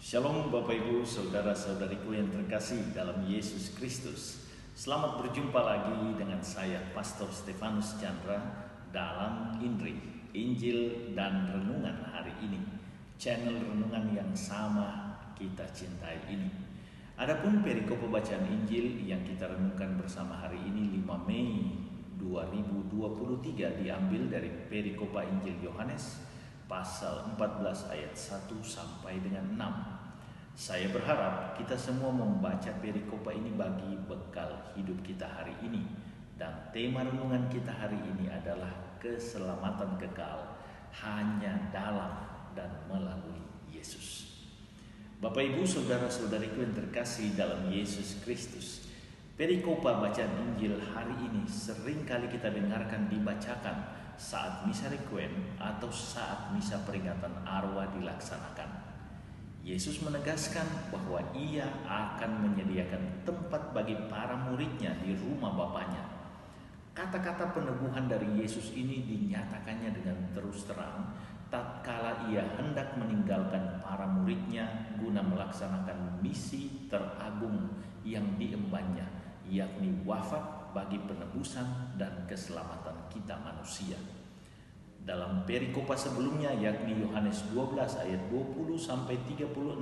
Shalom Bapak Ibu, Saudara-saudariku yang terkasih dalam Yesus Kristus. Selamat berjumpa lagi dengan saya Pastor Stefanus Chandra dalam INRI, Injil dan Renungan hari ini. Channel renungan yang sama kita cintai ini. Adapun perikop bacaan Injil yang kita renungkan bersama hari ini 5 Mei 2023 diambil dari perikopa Injil Yohanes pasal 14 ayat 1 sampai dengan 6. Saya berharap kita semua membaca perikopa ini bagi bekal hidup kita hari ini. Dan tema renungan kita hari ini adalah keselamatan kekal hanya dalam dan melalui Yesus. Bapak Ibu, saudara-saudariku yang terkasih dalam Yesus Kristus, perikopa bacaan Injil hari ini sering kali kita dengarkan dibacakan saat misa requiem atau saat misa peringatan arwah dilaksanakan. Yesus menegaskan bahwa ia akan menyediakan tempat bagi para muridnya di rumah Bapaknya. Kata-kata peneguhan dari Yesus ini dinyatakannya dengan terus terang tatkala ia hendak meninggalkan para muridnya guna melaksanakan misi teragung yang diembannya, yakni wafat bagi penebusan dan keselamatan kita manusia. Dalam perikopa sebelumnya yakni Yohanes 12 ayat 20 sampai 36,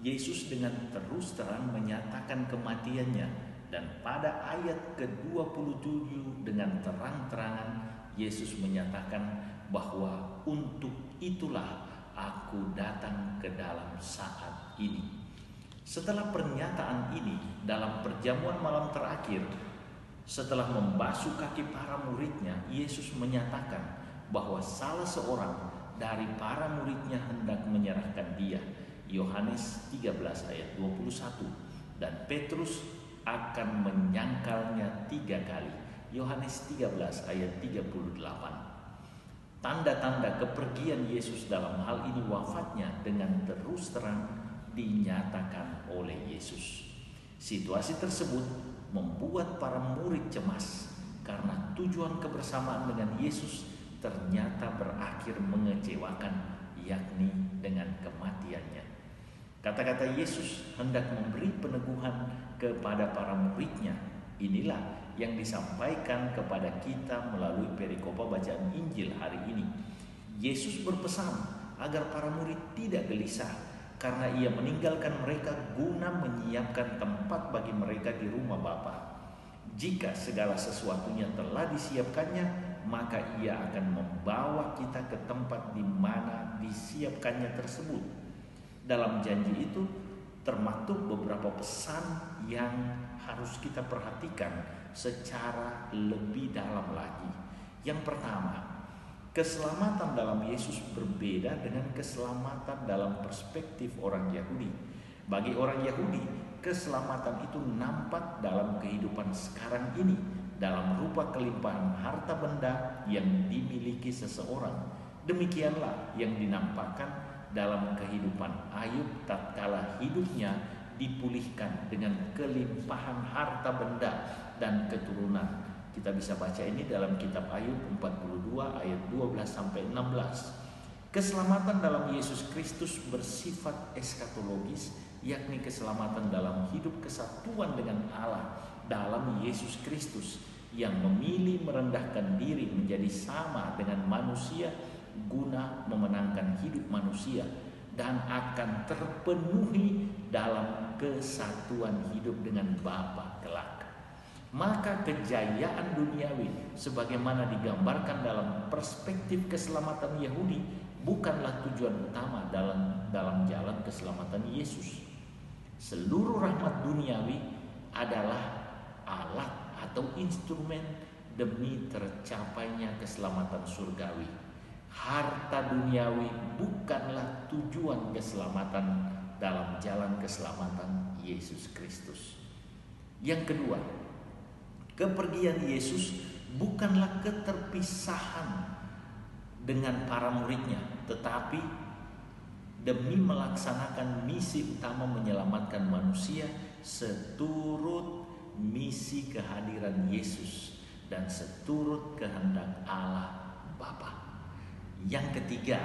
Yesus dengan terus terang menyatakan kematiannya, dan pada ayat ke-27 dengan terang-terangan Yesus menyatakan bahwa untuk itulah aku datang ke dalam saat ini. Setelah pernyataan ini dalam perjamuan malam terakhir, setelah membasuh kaki para muridnya, Yesus menyatakan bahwa salah seorang dari para muridnya hendak menyerahkan dia. Yohanes 13 ayat 21. Dan Petrus akan menyangkalnya 3 kali. Yohanes 13 ayat 38. Tanda-tanda kepergian Yesus dalam hal ini wafatnya dengan terus terang dinyatakan oleh Yesus. Situasi tersebut membuat para murid cemas karena tujuan kebersamaan dengan Yesus ternyata berakhir mengecewakan, yakni dengan kematiannya. Kata-kata Yesus hendak memberi peneguhan kepada para muridnya. Inilah yang disampaikan kepada kita melalui perikopa bacaan Injil hari ini. Yesus berpesan agar para murid tidak gelisah karena ia meninggalkan mereka guna menyiapkan tempat bagi mereka di rumah Bapa. Jika segala sesuatunya telah disiapkannya, maka ia akan membawa kita ke tempat di mana disiapkannya tersebut. Dalam janji itu termaktub beberapa pesan yang harus kita perhatikan secara lebih dalam lagi. Yang pertama, keselamatan dalam Yesus berbeda dengan keselamatan dalam perspektif orang Yahudi. Bagi orang Yahudi, keselamatan itu nampak dalam kehidupan sekarang ini, dalam rupa kelimpahan harta benda yang dimiliki seseorang. Demikianlah yang dinampakkan dalam kehidupan Ayub tatkala hidupnya dipulihkan dengan kelimpahan harta benda dan keturunan. Kita bisa baca ini dalam kitab Ayub 42 ayat 12 sampai 16. Keselamatan dalam Yesus Kristus bersifat eskatologis, yakni keselamatan dalam hidup kesatuan dengan Allah dalam Yesus Kristus yang memilih merendahkan diri menjadi sama dengan manusia guna memenangkan hidup manusia dan akan terpenuhi dalam kesatuan hidup dengan Bapa kelak. Maka kejayaan duniawi sebagaimana digambarkan dalam perspektif keselamatan Yahudi bukanlah tujuan utama dalam jalan keselamatan Yesus. Seluruh rahmat duniawi adalah alat atau instrumen demi tercapainya keselamatan surgawi. Harta duniawi bukanlah tujuan keselamatan dalam jalan keselamatan Yesus Kristus. Yang kedua, kepergian Yesus bukanlah keterpisahan dengan para muridnya, tetapi demi melaksanakan misi utama menyelamatkan manusia seturut misi kehadiran Yesus dan seturut kehendak Allah Bapa. Yang ketiga,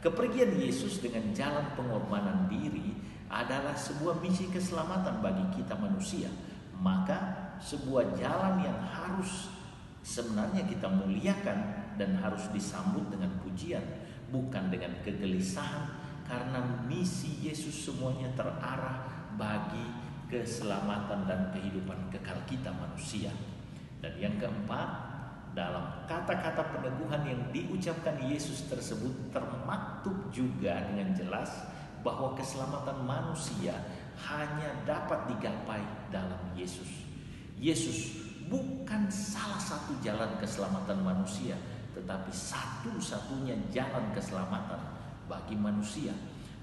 Kepergian Yesus dengan jalan pengorbanan diri adalah sebuah misi keselamatan bagi kita manusia. Maka sebuah jalan yang harus sebenarnya kita muliakan dan harus disambut dengan pujian, bukan dengan kegelisahan, karena misi Yesus semuanya terarah bagi keselamatan dan kehidupan kekal kita manusia. Dan yang keempat, dalam kata-kata peneguhan yang diucapkan Yesus tersebut termaktub juga dengan jelas bahwa keselamatan manusia hanya dapat digapai dalam Yesus. Yesus bukan salah satu jalan keselamatan manusia, tetapi satu-satunya jalan keselamatan bagi manusia.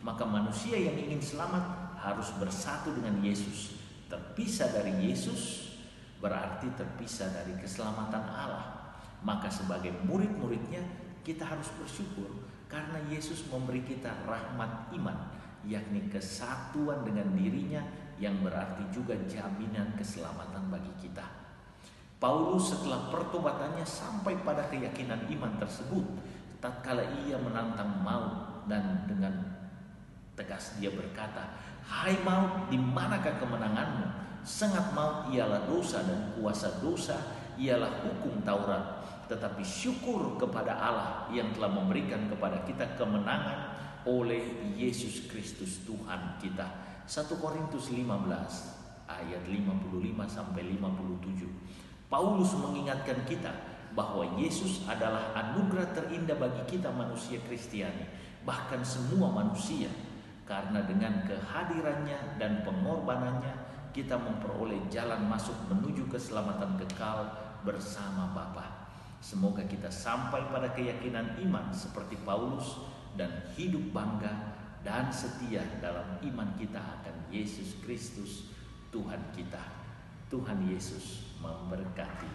Maka manusia yang ingin selamat harus bersatu dengan Yesus. Terpisah dari Yesus berarti terpisah dari keselamatan Allah. Maka sebagai murid-muridnya kita harus bersyukur karena Yesus memberi kita rahmat iman, yakni kesatuan dengan dirinya, yang berarti juga jaminan keselamatan bagi kita. Paulus setelah pertobatannya sampai pada keyakinan iman tersebut, tatkala ia menantang maut, dan dengan tegas dia berkata, "Hai maut, di manakah kemenanganmu? Sengat maut ialah dosa, dan kuasa dosa ialah hukum Taurat. Tetapi syukur kepada Allah yang telah memberikan kepada kita kemenangan oleh Yesus Kristus Tuhan kita." 1 Korintus 15 ayat 55 sampai 57. Paulus mengingatkan kita bahwa Yesus adalah anugerah terindah bagi kita manusia Kristiani, bahkan semua manusia, karena dengan kehadirannya dan pengorbanannya kita memperoleh jalan masuk menuju keselamatan kekal bersama Bapa. Semoga kita sampai pada keyakinan iman seperti Paulus dan hidup bangga dan setia dalam iman kita akan Yesus Kristus Tuhan kita. Tuhan Yesus memberkati.